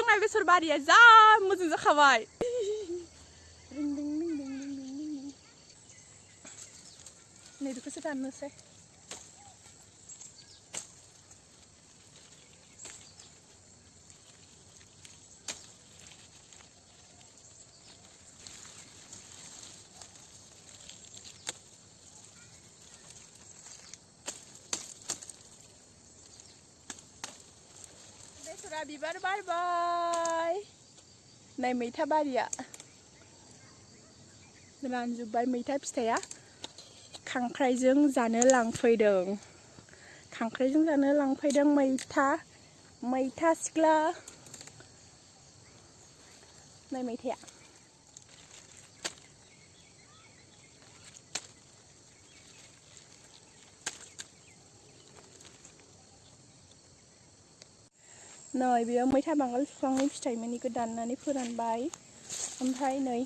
थांनाय बेसर बारिया जा मोजां जाखाबाय नै बेखौसो दाननोसै बेसरा बिबार बारबाय नै मैथा बारिया रानजोब्बाय मैथा फिथाइया खांख्राइजों जानो लांफैदों मैथा सिख्ला नै मैथाया नै बेयो मैथा बांगाल बिफांनि फिथाइमोन इखौ दाननानै फोरानबाय ओमफ्राय नै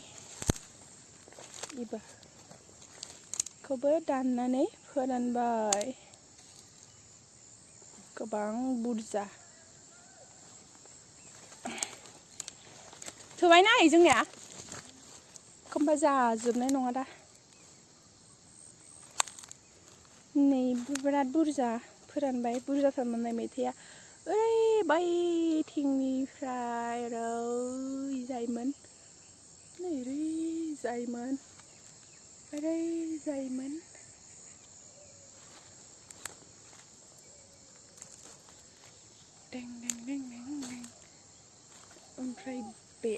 बेखौबो दाननानै फोरानबाय गोबां बुरजा थोबायना जोंनिया एखमबा जाजोबनाय नङा दा नै बिराद बुरजा फोरानबाय बुरजाथारमोन नै मैथाया बैथिंनिफ्राय ओरैजायमोन ओमफ्राय बे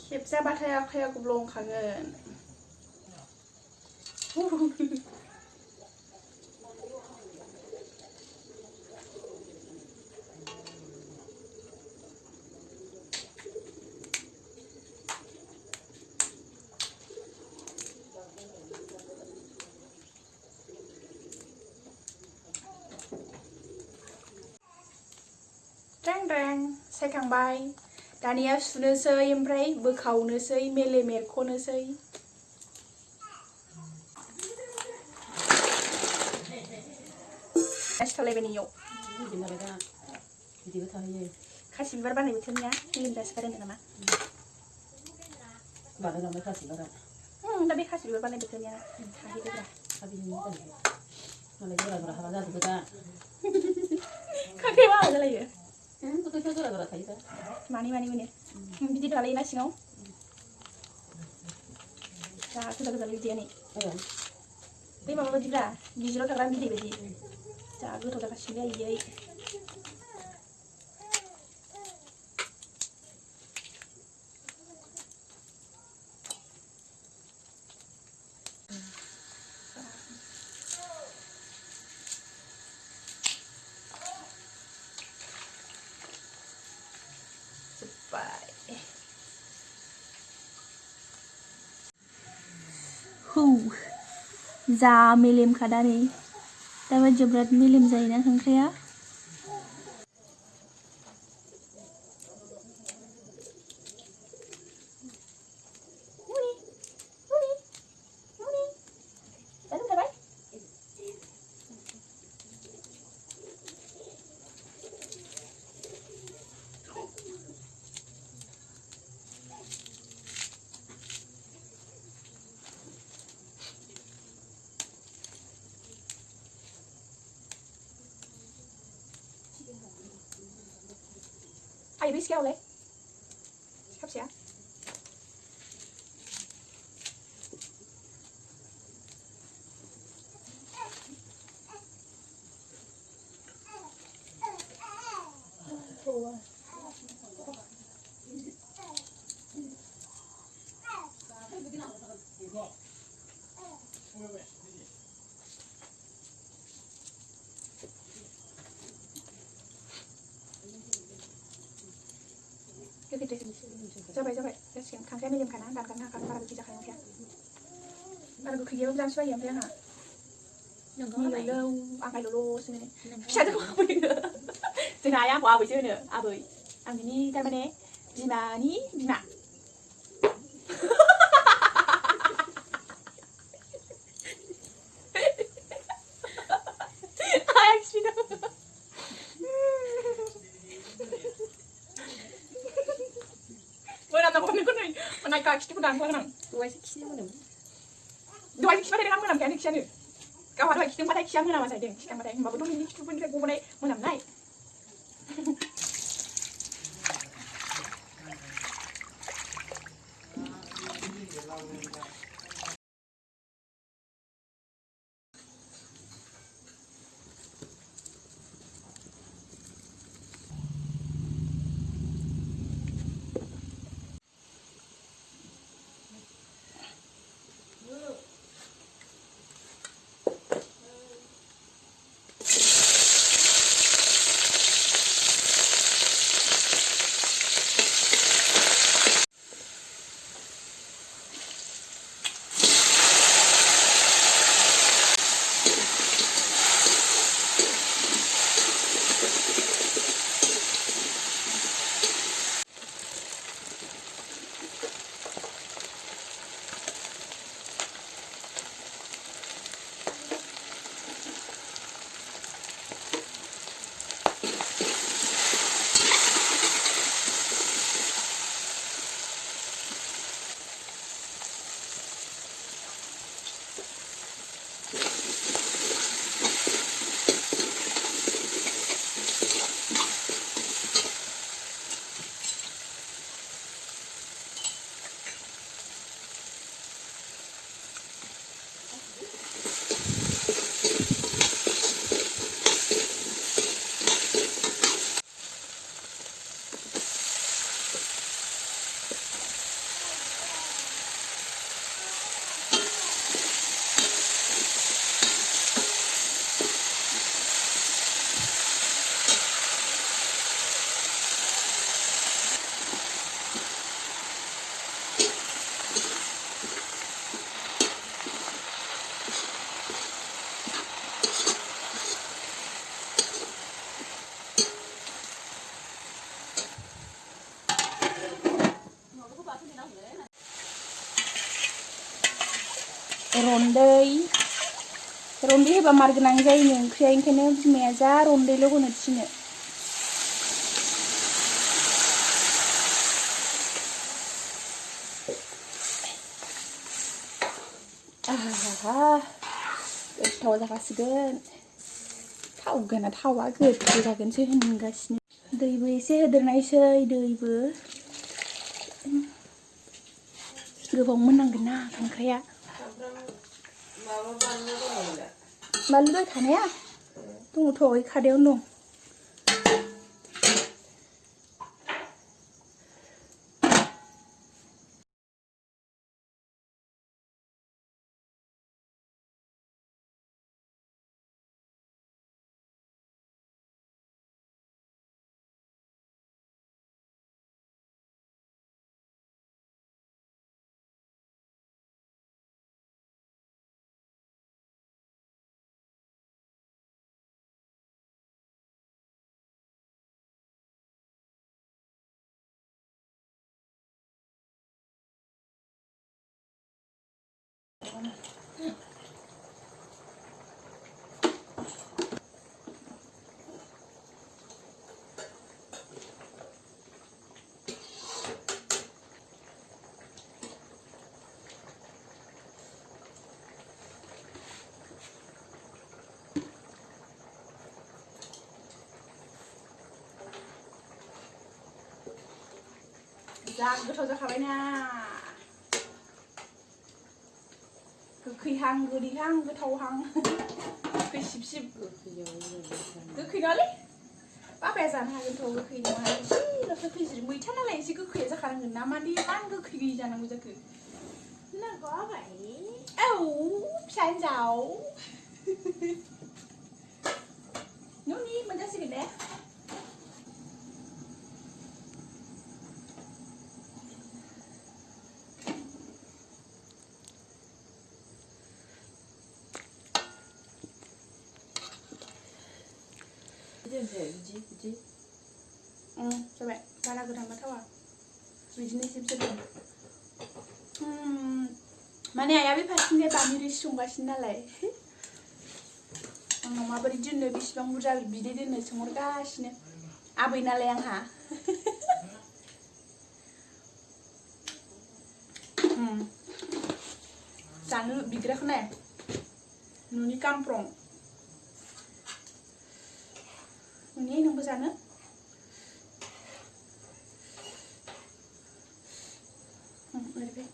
खेबजाबाथाय आखाइया गब्लंखागोन सायखांबाय दानिया सुनोसै ओमफ्राय बोखावनोसै मेलेम एरख'नोसै खासि बिबार बारनाय बोथोरनिया मेलेम जासिगारो होनदों नामा दा बे खासि बिबार बारनाय बोथोरनिया थाहैदोब्रा खांख्राइया माबा जालायो मानि मोनो बिदि थालायोना सिङाव जा गोजा बिदिया नै बै माबा बायदिब्रा बिजिराव थाग्रा बिदै बायदि जा गोथाव जागासिनो आयै जा मेलेम खादा नै दाबायदियाव बिराद मेलेम जायोना खांख्राइया với xeo lấy khắp xé Coba yang kangkrai medium kanan dan karena akan para bisa kayak ya. Para gue kerja udah sesuai yang ha. Ini lâu ăn cái lô xin này. Sao tôi không biết nữa. Từ này ăn qua buổi trưa nữa. À buổi ăn cái ní cái này. Gì mà ní gì mà. Ai xin đâu. Naik kaki itu pedang kan? Dua sih mana? Dua sih pada dengan mana? Kan kisah ni. Kau ada kisah pada kisah mana masa ini? Kisah pada yang baru tu ini kisah pun kita boleh mana naik. Ronde hebat margenang जायो ओंख्रिया ओंखायनो बिमाया जा रन्दैल' होनो थिनो गोथाव जाखासिगोन थावगोना थावा गोथाव जागोनसो होनगासिनो दैबो एसे होदेरनायसै दैबो गोबाव मोननांगोन ना खांख्राया बानलु दहाय थानाया दङथ' ओइ खादायावनो दं जा गोथाव जाखाबायना गोखैहां गोदैहां गोथावहां गोखै सिबसिब गोखै नङालै बाबाया जानो हागोनथ' गोखै नङा एसेल' गोखै मैथा नालाय एसे गोखैया जाखानांगोन ना मादि मान गोखै गैयि जानांगौ जाखो औ फिसा हिन्जाव नुनि मोनजासिगोन दे जाबाय बारा गोथांबा थावा बिदिनो सिब माने आइया बे फारसेथिंजाय बानलु रोसि संगासिनो नालाय आंनाव माबोरै दोननो बेसेबां बुरजा बिदै दोननो सोंहरगासिनो आबै नालाय आंहा जानो बिग्राखौ नाय नुनि कामप्रं नुनि नोंबो जानो ओरैबाय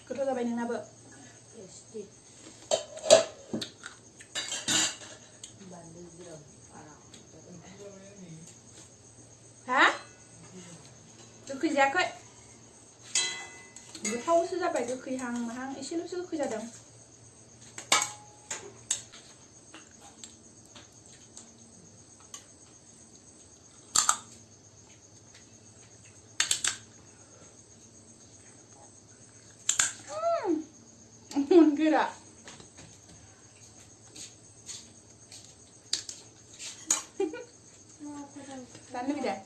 गोथाव जाबाय नोंनाबो हा गोखै जायाखै गोथावसो जाबाय गोखैहां माहां एसेल'सो गोखै जादों गोरा जानो लुबैदों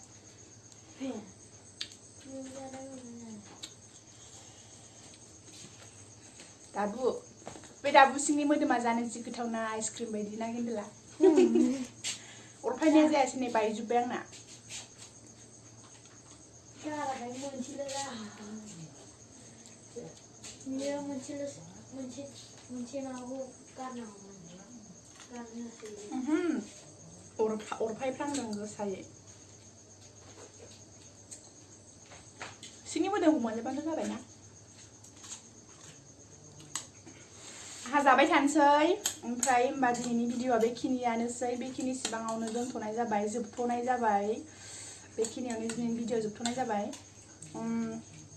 दाबु बे दाबु सिंनि मोदोमा जानो जि गोथावना आइसक्रिम बायदि ना खिन्थुला अरफायनाया जायासै नै बायजोब्बाय आंना अरफायफ्रांदों गोसायै सिंनि मोदोमखौ मोनजोबबानो जाबायना आहा जाबाय थानोसै ओमफ्राय होमबा दिनैनि भिडिअआ बेखिनियानोसै बेखिनि सिबाङावनो दोनथ'नाय जाबाय जोबथ'नाय जाबाय बेखिनियावनो दिनैनि भिडिअ जोबथ'नाय जाबाय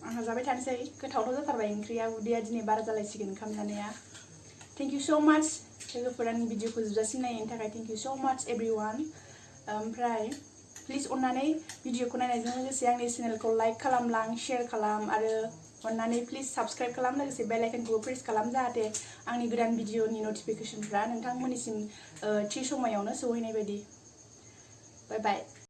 आहा जाबाय थानोसै गोथावथ' जाथारबाय ओंख्रिया उदैया दिनै बारा जालायसिगोन ओंखाम जानाया थेंक इउ स' माच लोगोफोर आंनि भिडिअखौ जोबजासिम नायनायनि थाखाय थेंक इउ स' माच एभरिवान ओमफ्राय प्लिज अन्नानै भिडिअखौ नायनायजों लोगोसे आंनि चेनेलखौ लाइक खालामलां शेयार खालाम आरो अन्नानै प्लिज साबस्क्राइब खालाम लोगोसे बेल आइकनखौबो प्रेस खालाम जाहाथे आंनि गोदान भिडिअनि नटिफिकेसनफ्रा नोंथांमोननिसिम थि समायावनो सौहैनाय बायदि बाय बाय